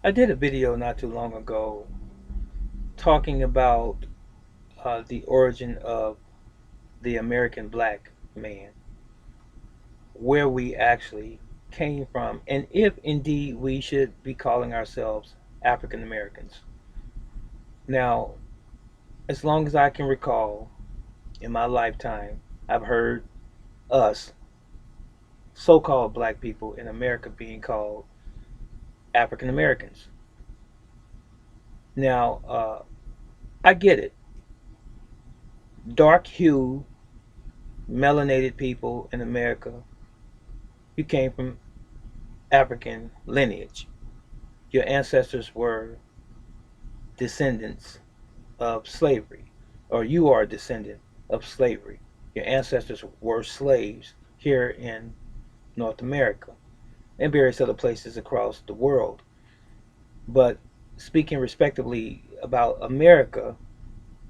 I did a video not too long ago talking about the origin of the American black man, where we actually came from, and if indeed we should be calling ourselves African Americans. Now, as long as I can recall in my lifetime, I've heard us, so called black people in America, being called African Americans. Now, I get it. Dark hue, melanated people in America, you came from African lineage. Your ancestors were descendants of slavery, or you are a descendant of slavery. Your ancestors were slaves here in North America and various other places across the world. But speaking respectively about America,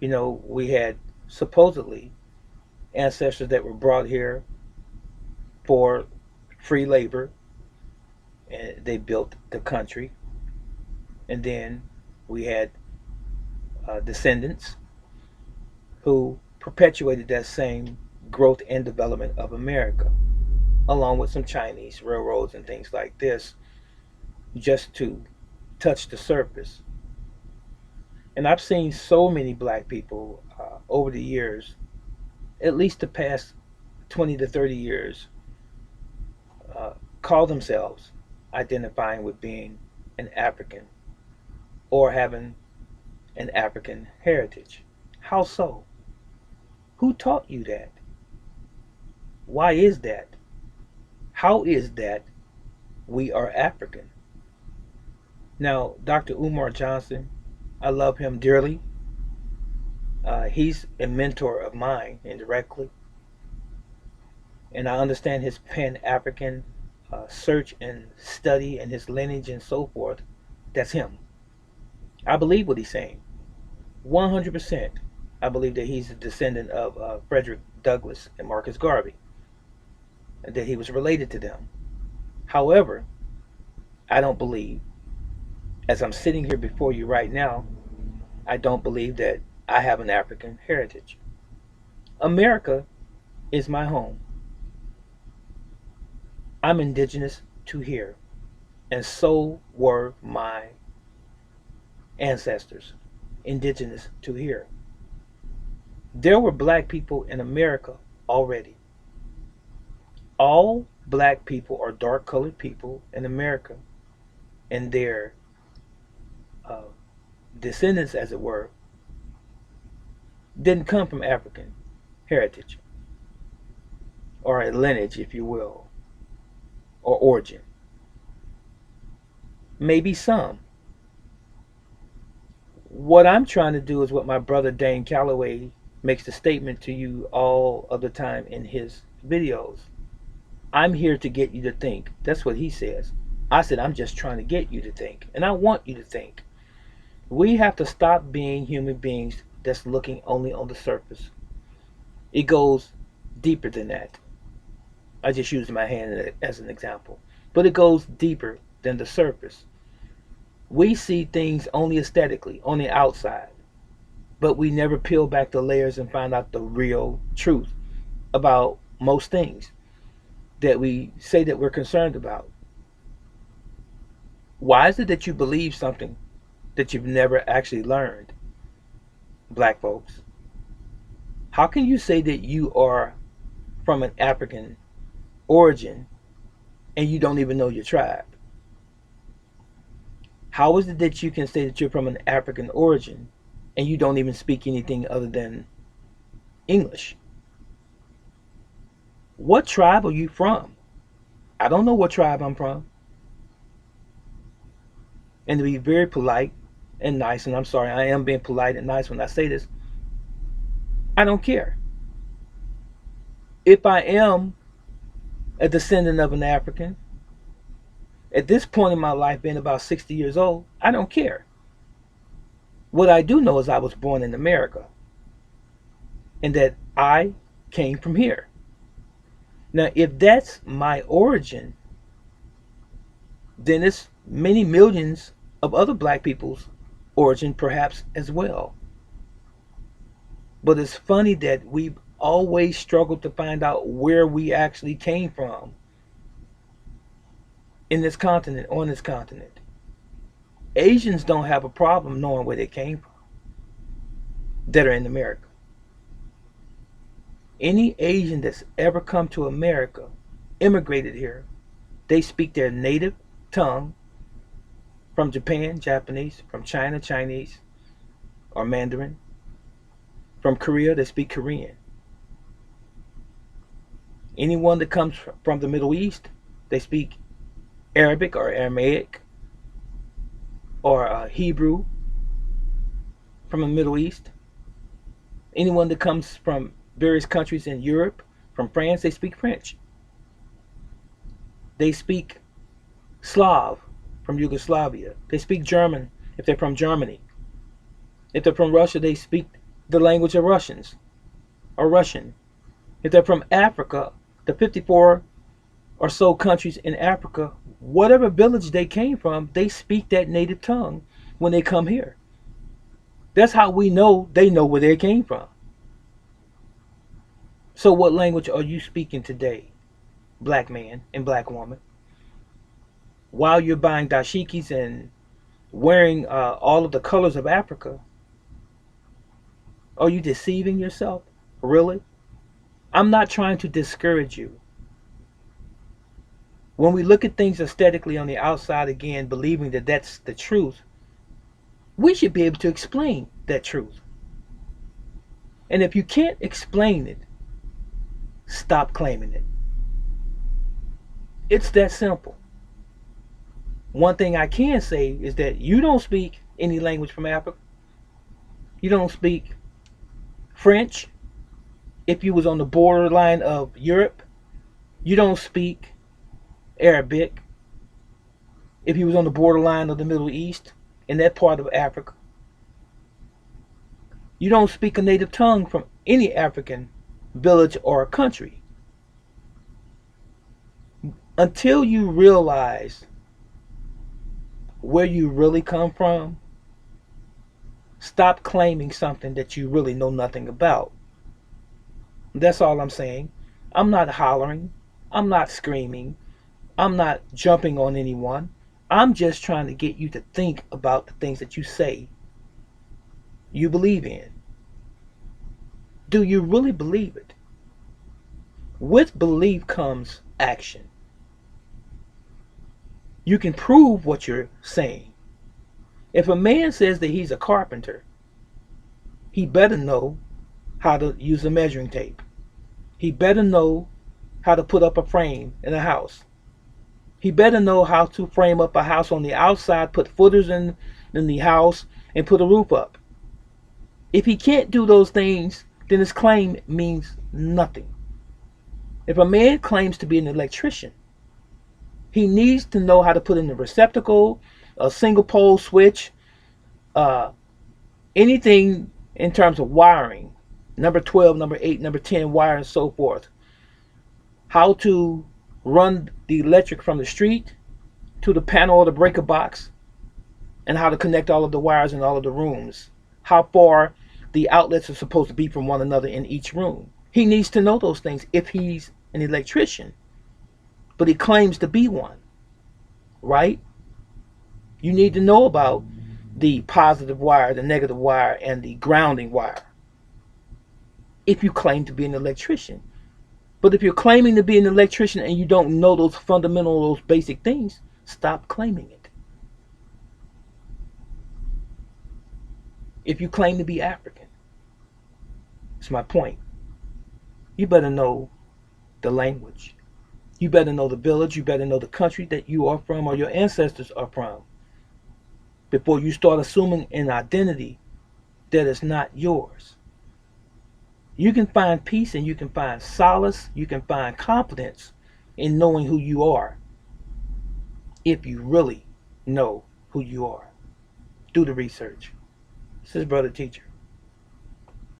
we had supposedly ancestors that were brought here for free labor, and they built the country. And then we had descendants who perpetuated that same growth and development of America, along with some Chinese railroads and things like this, just to touch the surface. And I've seen so many black people over the years, at least the past 20 to 30 years, uh, call themselves identifying with being an African or having an African heritage. How so? Who taught you that? Why is that? How is that we are African? Now, Dr. Umar Johnson, I love him dearly. He's a mentor of mine indirectly, and I understand his Pan African search and study and his lineage and so forth. That's him. I believe what he's saying. 100%. I believe that he's a descendant of Frederick Douglass and Marcus Garvey, and that he was related to them. However, I don't believe, as I'm sitting here before you right now, I don't believe that I have an African heritage. America is my home. I'm indigenous to here, and so were my ancestors, indigenous to here. There were black people in America already. All black people or dark colored people in America and their uh, descendants, as it were, didn't come from African heritage or a lineage, if you will, or origin. Maybe some. What I'm trying to do is what my brother Dane Calloway makes the statement to you all of the time in his videos. I'm here to get you to think. That's what he says. I said, I'm just trying to get you to think. And I want you to think. We have to stop being human beings that's looking only on the surface. It goes deeper than that. I just used my hand as an example. But it goes deeper than the surface. We see things only aesthetically, on the outside. But we never peel back the layers and find out the real truth about most things that we say that we're concerned about. Why is it that you believe something that you've never actually learned, black folks? How can you say that you are from an African origin and you don't even know your tribe? How is it that you can say that you're from an African origin and you don't even speak anything other than English? What tribe are you from? I don't know what tribe I'm from. And to be very polite and nice, and I'm sorry, I am being polite and nice when I say this, I don't care. If I am a descendant of an African, at this point in my life, being about 60 years old, I don't care. What I do know is I was born in America and that I came from here. Now, if that's my origin, then it's many millions of other black people's origin perhaps as well. But it's funny that we've always struggled to find out where we actually came from in this continent, on this continent. Asians don't have a problem knowing where they came from that are in America. Any Asian that's ever come to America, immigrated here, they speak their native tongue from Japan, Japanese, from China, Chinese or Mandarin, from Korea, they speak Korean. Anyone that comes from the Middle East, they speak Arabic or Aramaic or Hebrew from the Middle East. Anyone that comes from various countries in Europe, from France, they speak French. They speak Slav from Yugoslavia. They speak German if they're from Germany. If they're from Russia, they speak the language of Russians or Russian. If they're from Africa, the 54 or so countries in Africa, whatever village they came from, they speak that native tongue when they come here. That's how we know they know where they came from. So what language are you speaking today, black man and black woman? While you're buying dashikis and wearing all of the colors of Africa, are you deceiving yourself? Really? I'm not trying to discourage you. When we look at things aesthetically on the outside again, believing that that's the truth, we should be able to explain that truth. And if you can't explain it, stop claiming it. It's that simple. One thing I can say is that you don't speak any language from Africa. You don't speak French if you was on the borderline of Europe. You don't speak Arabic if you was on the borderline of the Middle East in that part of Africa. You don't speak a native tongue from any African village or country. Until you realize where you really come from, stop claiming something that you really know nothing about. That's all I'm saying. I'm not hollering. I'm not screaming. I'm not jumping on anyone. I'm just trying to get you to think about the things that you say you believe in. Do you really believe it? With belief comes action. You can prove what you're saying. If a man says that he's a carpenter, he better know how to use a measuring tape. He better know how to put up a frame in a house. He better know how to frame up a house on the outside, put footers in the house, and put a roof up. If he can't do those things, then his claim means nothing. If a man claims to be an electrician, he needs to know how to put in a receptacle, a single pole switch, anything in terms of wiring, number 12, number 8, number 10 wire and so forth. How to run the electric from the street to the panel or the breaker box, and how to connect all of the wires in all of the rooms. How far the outlets are supposed to be from one another in each room. He needs to know those things if he's an electrician, but he claims to be one, right? You need to know about the positive wire, the negative wire, and the grounding wire if you claim to be an electrician. But if you're claiming to be an electrician and you don't know those fundamental, those basic things, stop claiming it. If you claim to be African, it's my point. You better know the language. You better know the village. You better know the country that you are from or your ancestors are from before you start assuming an identity that is not yours. You can find peace and you can find solace, you can find confidence in knowing who you are if you really know who you are. Do the research. This is Brother Teacher.